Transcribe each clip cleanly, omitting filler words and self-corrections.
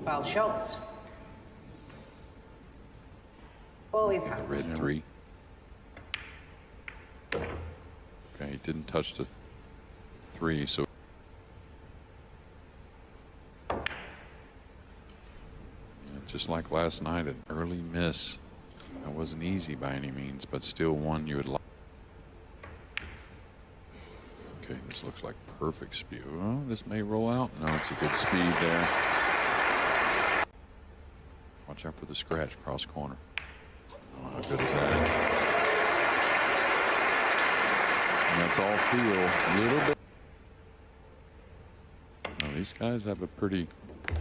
Foul shots. Ball in hand. Red 3. Okay, he didn't touch the 3, so. Yeah, just like last night, an early miss. That wasn't easy by any means, but still one you would like. Okay, this looks like perfect speed. Oh, this may roll out. No, it's a good speed there. Watch out for the scratch cross corner. Oh, how good is that? And that's all feel. A little bit. Now, these guys have a pretty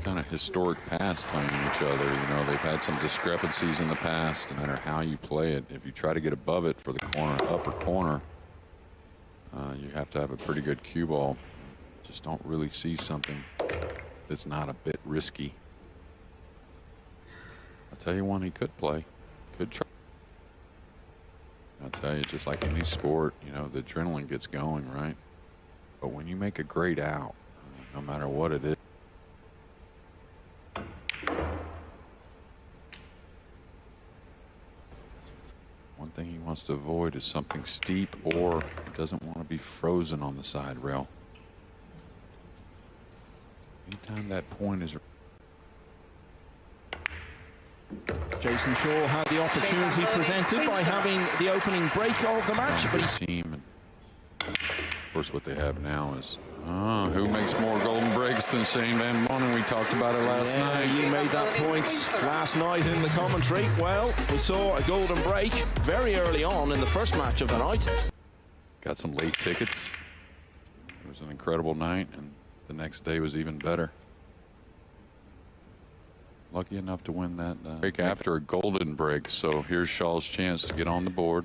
kind of historic past playing each other. You know, they've had some discrepancies in the past. No matter how you play it, if you try to get above it for the corner, upper corner, you have to have a pretty good cue ball. Just don't really see something that's not a bit risky. I'll tell you one he could play. Could try. I'll tell you, just like any sport, you know, the adrenaline gets going, right? But when you make a great out, no matter what it is, one thing he wants to avoid is something steep, or doesn't want to be frozen on the side rail. Anytime that point is. Jayson Shaw had the opportunity presented by having the opening break of the match, but he's team. And of course, what they have now is who makes more golden breaks than Shane Van Boening? We talked about it last night. You made that point last night in the commentary. Well, we saw a golden break very early on in the first match of the night. Got some late tickets. It was an incredible night, and the next day was even better. Lucky enough to win that break after a golden break. So here's Shaw's chance to get on the board.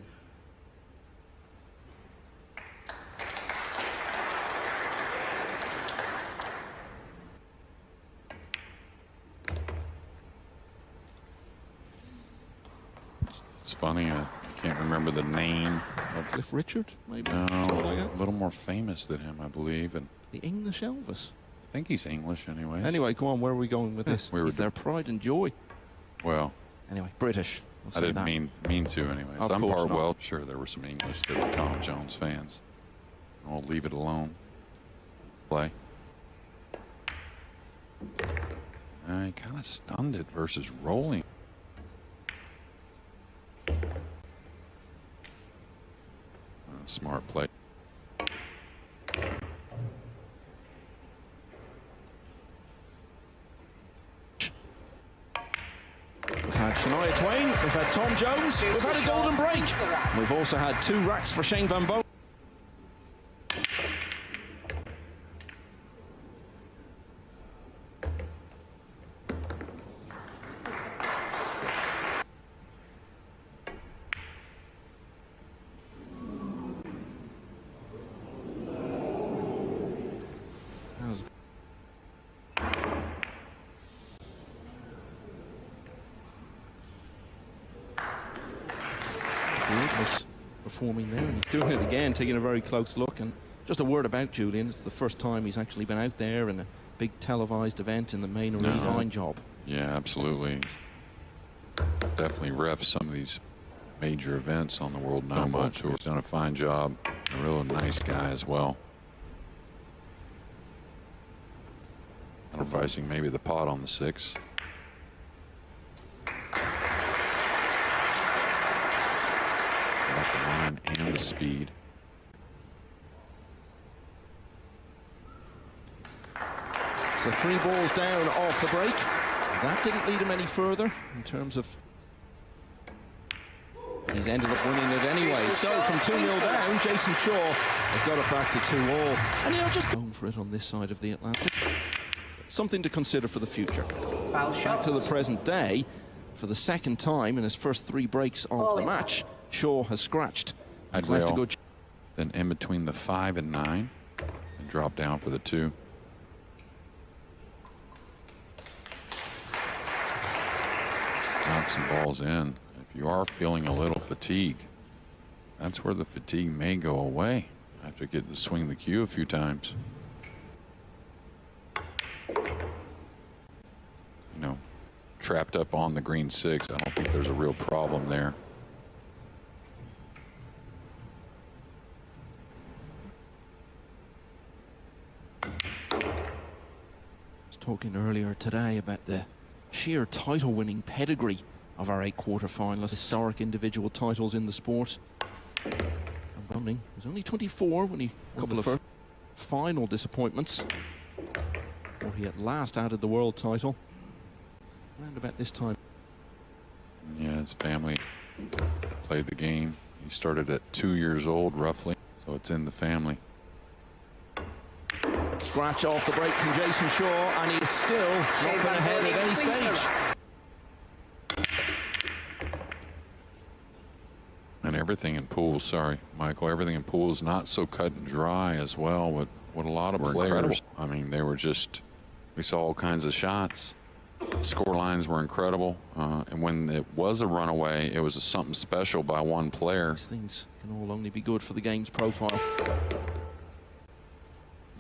It's funny, I can't remember the name of Cliff Richard, maybe? No, like a little more famous than him, I believe. And the English Elvis. I think he's English anyways. Anyway, go on, where are we going with this? Is there pride and joy? Well, anyway, British. I didn't mean to anyways. Of I'm course part not. well. Sure, there were some English that were Tom Jones fans. I'll leave it alone. Play. He kind of stunned it versus rolling. Smart play. We've had Shania Twain, we've had Tom Jones, we've had a golden break. We've also had 2 racks for Shane Van Boening. Was performing there, and he's doing it again, taking a very close look. And just a word about Julian, it's the first time he's actually been out there in a big televised event in the main arena. Fine job. Yeah, absolutely. Definitely refs some of these major events on the World Nine-Ball Tour. He's done a fine job. A real nice guy as well. Advising maybe the pot on the 6. And the speed. So 3 balls down off the break. That didn't lead him any further in terms of. He's ended up winning it anyway. So from 2-0 down, Jayson Shaw has got it back to 2-all. And you know, just going for it on this side of the Atlantic. Something to consider for the future. Back to the present day, for the second time in his first 3 breaks of the match, Shaw has scratched. I'd left a good. Then in between the 5 and 9, and drop down for the 2. Knock some balls in. If you are feeling a little fatigue, that's where the fatigue may go away after getting to swing the cue a few times. trapped up on the green 6. I don't think there's a real problem there. Talking earlier today about the sheer title-winning pedigree of our 8 quarter-finalists, historic individual titles in the sport. And Boening was only 24 when he won the first final disappointments, or he at last added the world title around about this time. Yeah, his family played the game. He started at 2 years old, roughly, so it's in the family. Scratch off the break from Jayson Shaw, and he's still not been ahead at any stage. And everything in pool, sorry, Michael, everything in pool is not so cut and dry as well. What a lot of players, incredible. I mean, they were just, we saw all kinds of shots. The score lines were incredible. And when it was a runaway, it was something special by one player. These things can all only be good for the game's profile.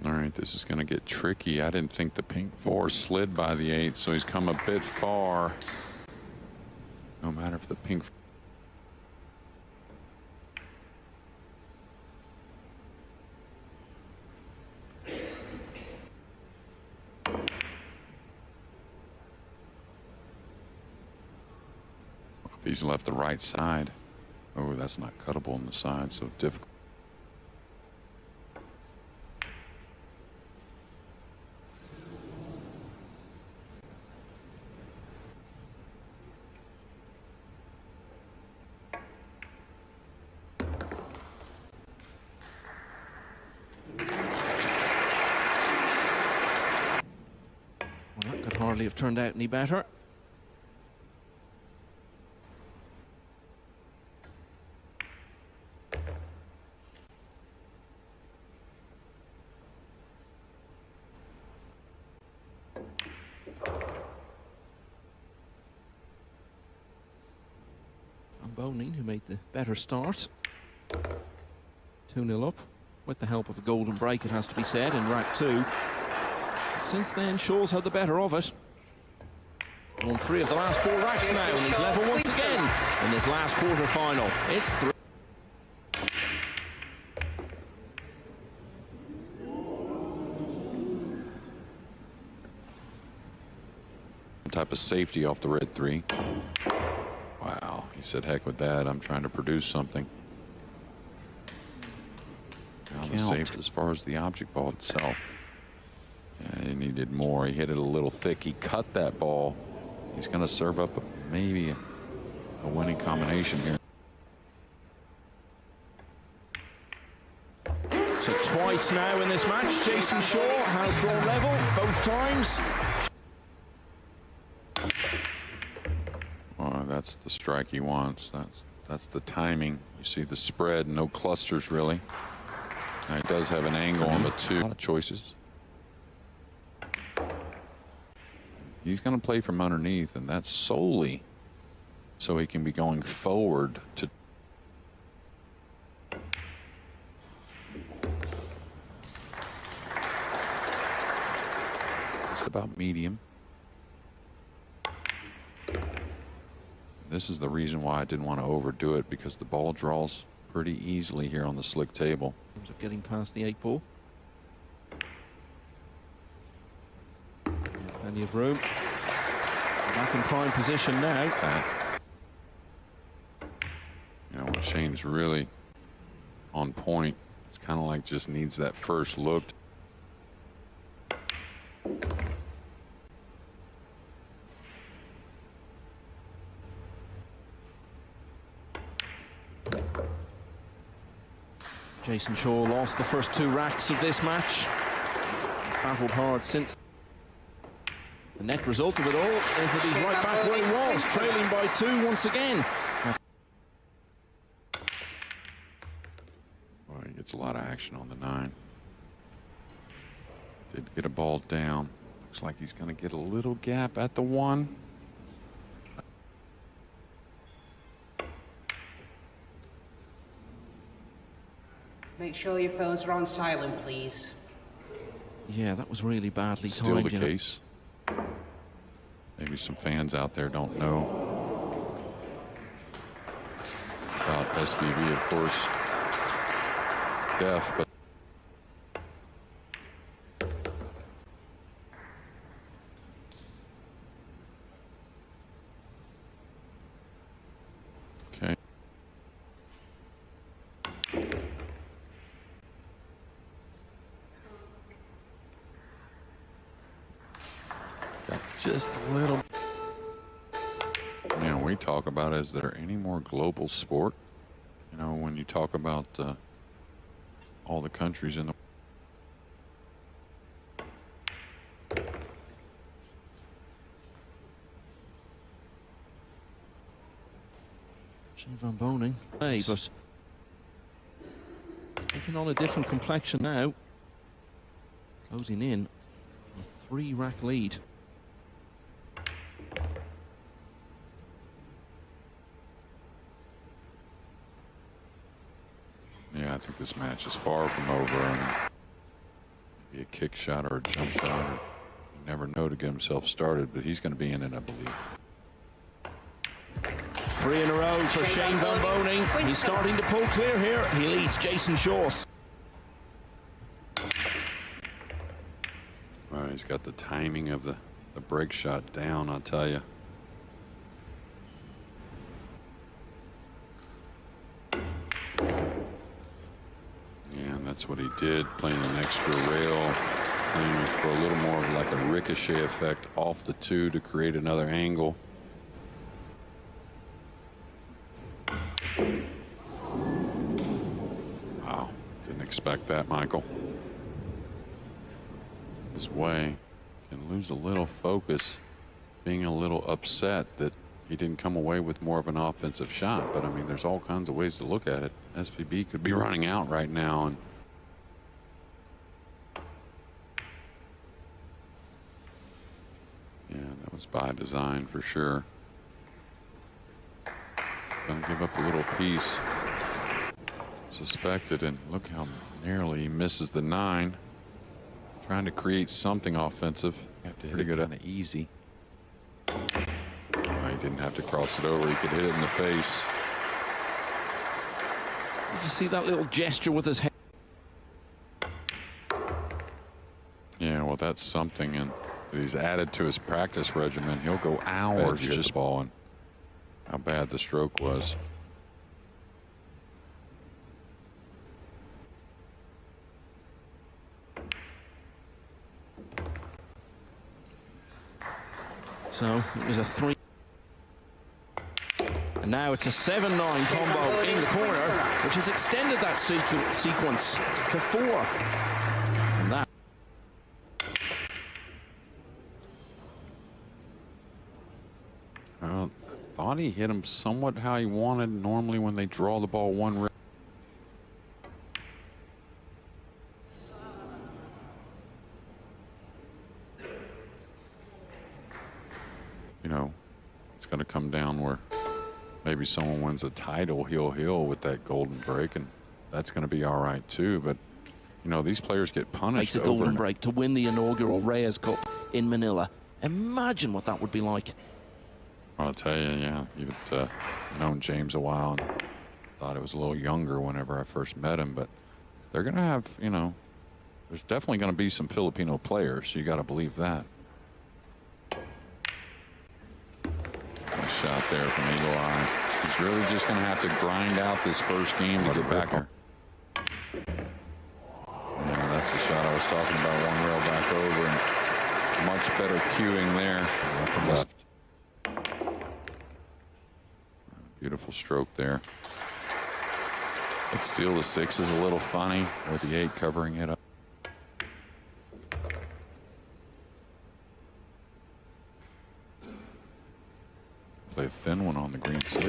All right, this is going to get tricky. I didn't think the pink 4 slid by the 8, so he's come a bit far. No matter if the pink. If he's left the right side. Oh, that's not cuttable on the side, so difficult. Well, that could hardly have turned out any better. And Boening, who made the better start. 2-0 up, with the help of a golden break, it has to be said, in rack 2. Since then, Shaw's had the better of it. Won 3 of the last 4 racks now, and he's level once again in this last quarter-final. It's 3. Type of safety off the red 3. Wow, he said, heck with that. I'm trying to produce something. Now the safety as far as the object ball itself. Yeah, he needed more. He hit it a little thick. He cut that ball. He's going to serve up maybe a winning combination here. So twice now in this match, Jayson Shaw has drawn level both times. Oh, that's the strike he wants. That's the timing. You see the spread, no clusters really. Now, he does have an angle on the 2. A lot of choices. He's going to play from underneath, and that's solely so he can be going forward to. Just about medium. This is the reason why I didn't want to overdo it, because the ball draws pretty easily here on the slick table. In terms of getting past the 8 ball. Plenty of room. Back in prime position now. You know, when Shane's really on point, it's kind of like just needs that first look. Jayson Shaw lost the first 2 racks of this match. He's battled hard since. The net result of it all is that he's right back where he was, trailing by 2 once again. Well, he gets a lot of action on the 9. Did get a ball down. Looks like he's going to get a little gap at the 1. Make sure your phones are on silent, please. Yeah, that was really badly Still timed. the case. maybe some fans out there don't know about SVB, of course, deaf, but okay. Got just a little. You know, we talk about, is there any more global sport? You know, when you talk about all the countries in the Van Boening, hey, but taking on a different complexion now. Closing in a 3-rack lead. Yeah, I think this match is far from over. And maybe a kick shot or a jump shot. Or you never know to get himself started, but he's going to be in it, I believe. 3 in a row for Shane Van Boening. He's starting to pull clear here. He leads Jayson Shaw. Well, he's got the timing of the break shot down, I'll tell you. And that's what he did, playing an extra rail, playing for a little more of like a ricochet effect off the 2 to create another angle. Wow, didn't expect that, Michael. His way can lose a little focus, being a little upset that he didn't come away with more of an offensive shot. But I mean, there's all kinds of ways to look at it. SVB could be running out right now, and yeah, that was by design for sure. Gonna give up a little piece, suspected, and look how narrowly he misses the 9. Trying to create something offensive. You have to hit it kind of easy. He didn't have to cross it over. He could hit it in the face. Did you see that little gesture with his head? Yeah, well, that's something, and he's added to his practice regimen. He'll go hours just balling. How bad the stroke was. So it was a 3. And now it's a 7-9 combo in the corner, which has extended that sequence to 4. And that. Well, thought he hit him somewhat how he wanted. Normally when they draw the ball one way. You know, it's going to come down where maybe someone wins a title heel with that golden break, and that's going to be all right too. But you know, these players get punished. Makes a golden break to win the inaugural Reyes Cup in Manila. Imagine what that would be like. I'll tell you, yeah, you've known James a while and thought he was a little younger whenever I first met him, but they're going to have, you know, there's definitely going to be some Filipino players, so you got to believe that. Nice shot there from Eagle Eye. He's really just going to have to grind out this first game to get back there. Yeah, that's the shot I was talking about. One rail back over, and much better cueing there. From left. Beautiful stroke there. But still, the 6 is a little funny with the 8 covering it up. Play a thin one on the green 6. I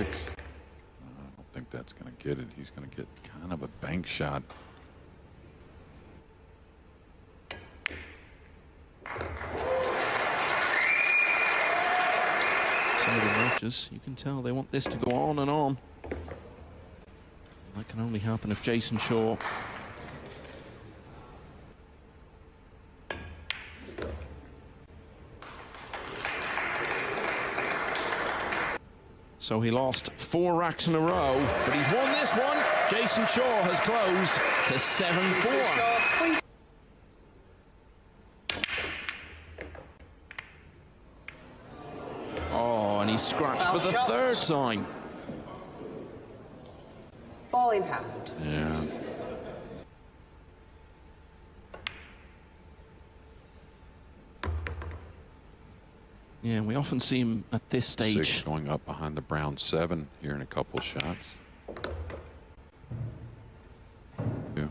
don't think that's going to get it. He's going to get kind of a bank shot. Some of the matches, you can tell they want this to go on and on. That can only happen if Jayson Shaw So he lost 4 racks in a row, but he's won this one. Jayson Shaw has closed to 7-4. Oh, and he scratched for the third time. Ball in hand. Yeah. Yeah, we often see him at this stage. 6 going up behind the brown 7 here in a couple shots. Yeah,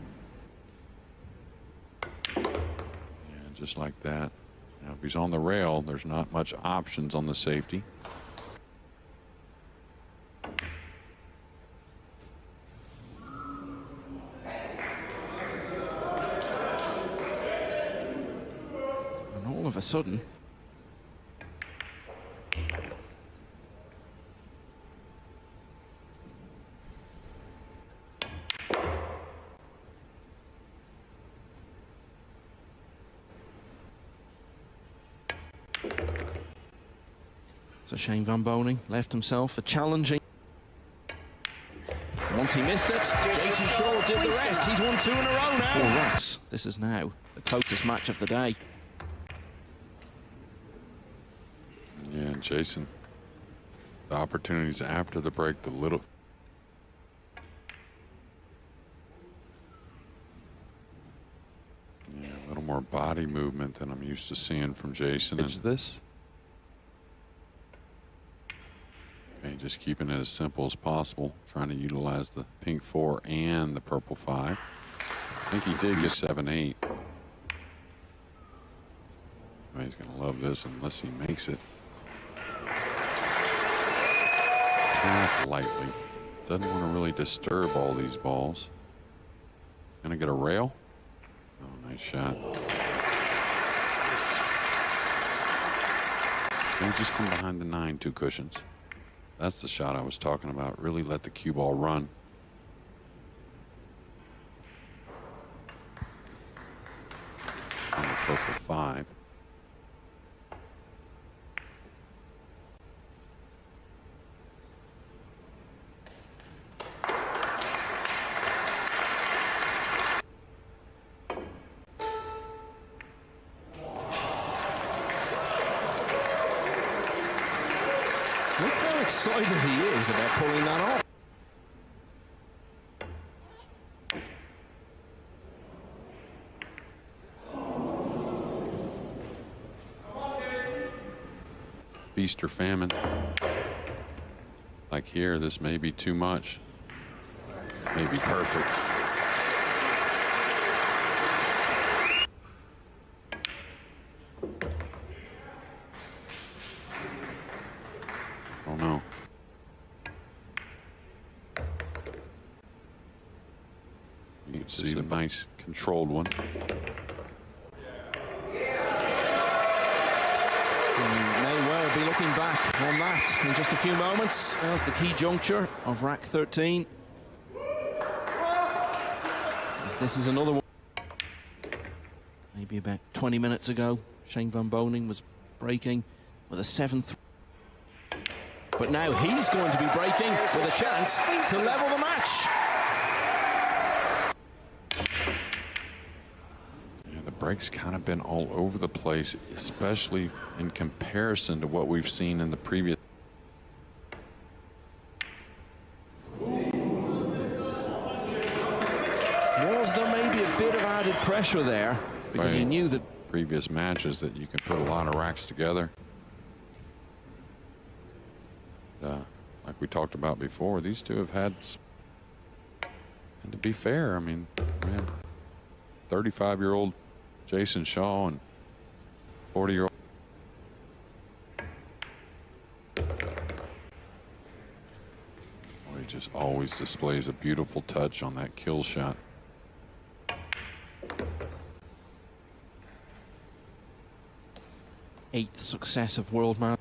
just like that. Now, if he's on the rail, there's not much options on the safety. And all of a sudden, so Shane Van Boening left himself a challenging. Once he missed it, Jayson Shaw did the rest. He's won 2 in a row now. 4 racks. This is now the closest match of the day. Yeah, Jayson, the opportunities after the break, the little. Yeah, a little more body movement than I'm used to seeing from Jayson. Is this? Okay, just keeping it as simple as possible, trying to utilize the pink 4 and the purple 5. I think he did get 7-8. Oh, he's going to love this unless he makes it. Half lightly. Doesn't want to really disturb all these balls. Going to get a rail. Oh, nice shot. Don't just come behind the 9, 2 cushions. That's the shot I was talking about. Really let the cue ball run. On the purple 5. Look how excited he is about pulling that off. Feast or famine. Like here, this may be too much. Maybe perfect. Oh no. You can see the nice controlled one. May well be looking back on that in just a few moments as the key juncture of rack 13. As this is another one. Maybe about 20 minutes ago, Shane Van Boening was breaking with a 7-3. But now he's going to be breaking with a chance to level the match. Yeah, the break's kind of been all over the place, especially in comparison to what we've seen in the previous. Was there maybe a bit of added pressure there? Because he knew that Previous matches that you can put a lot of racks together. Like we talked about before, these two have had, and to be fair, I mean, man, 35-year-old Jayson Shaw and 40-year-old. He just always displays a beautiful touch on that kill shot. eighth successive world match.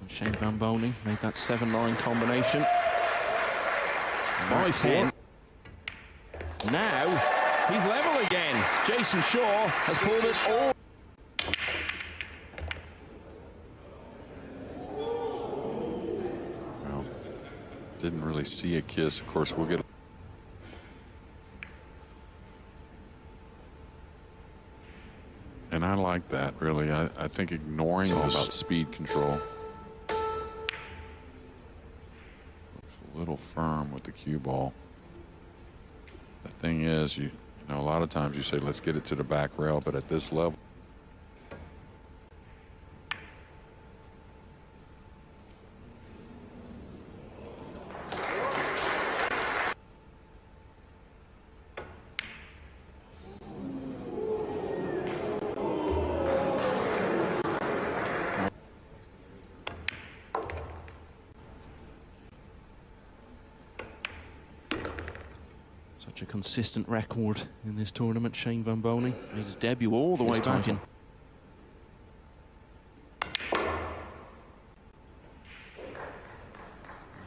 And Shane Van Boening made that 7-line combination. By 10. Now, he's level again. Jayson Shaw has pulled it all. Well, didn't really see a kiss. Of course, we'll get. And I like that, really. I think ignoring all about speed control. Looks a little firm with the cue ball. The thing is, you know, a lot of times you say, let's get it to the back rail, but at this level, Such a consistent record in this tournament. Shane Van Boening made his debut all the way back in. A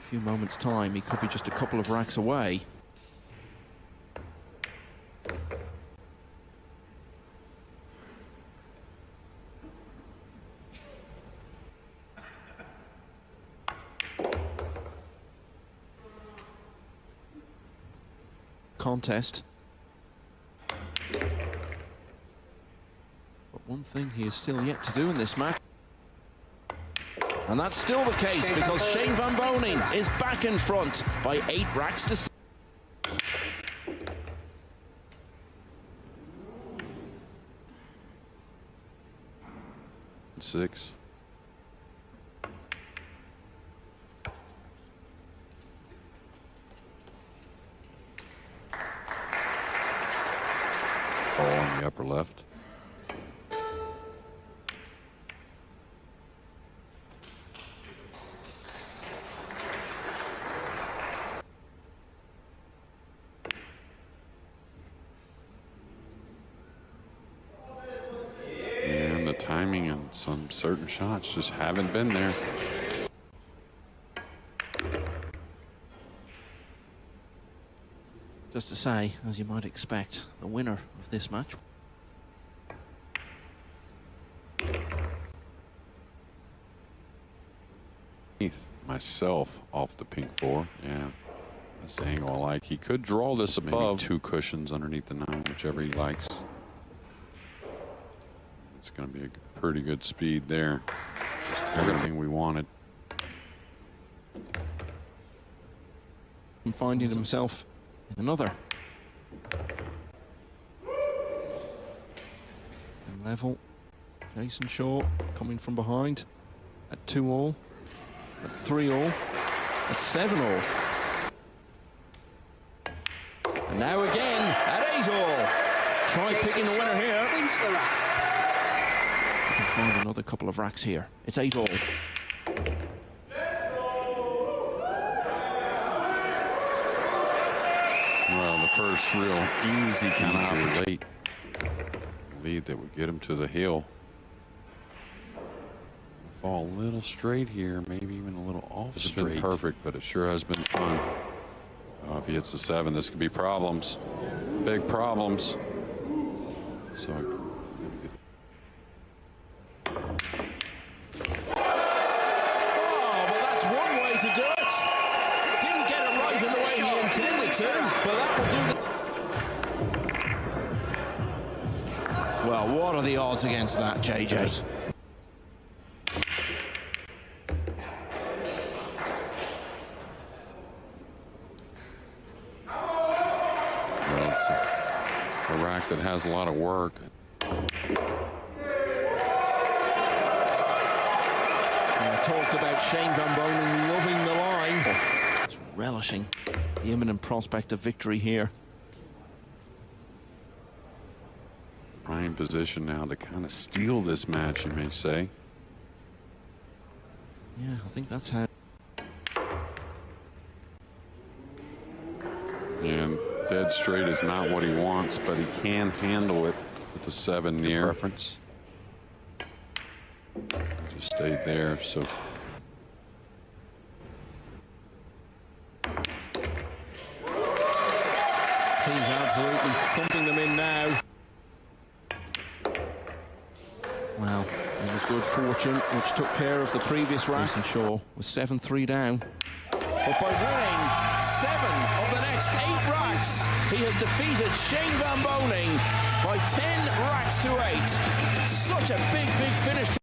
few moments' time, he could be just a couple of racks away. Contest. But one thing he is still yet to do in this match, and that's still the case because Shane Van Boening is back in front by 8 racks to 6. Ball in the upper left. And the timing and some certain shots just haven't been there. Just to say, as you might expect, the winner of this match. Myself off the pink 4, yeah. That's the angle I like. He could draw this above. Maybe 2 cushions underneath the 9, whichever he likes. It's going to be a pretty good speed there. Just everything we wanted. And finding himself in another. And level. Jayson Shaw coming from behind at 2-all, at 3-all, at 7-all. And now again at 8-all. Try picking the winner here. You can find another couple of racks here. It's 8-all. Well, the first real easy kind of late lead that would get him to the hill. Fall a little straight here, maybe even a little off straight. It's been perfect, but it sure has been fun. If he hits the 7, this could be problems, big problems. So. Well, what are the odds against that, JJ? Well, it's a rack that has a lot of work. I talked about Shane Van Boening loving the line. He's relishing the imminent prospect of victory here. Prime position now to kind of steal this match, you may say. Yeah, I think that's how. And dead straight is not what he wants, but he can handle it with the 7 near. Preference. Just stayed there, so thumping them in now. Well, it was good fortune which took care of the previous rack. Jayson Shaw was 7-3 down. But by winning 7 of the next 8 racks, he has defeated Shane Van Boening by 10 racks to 8. Such a big finish.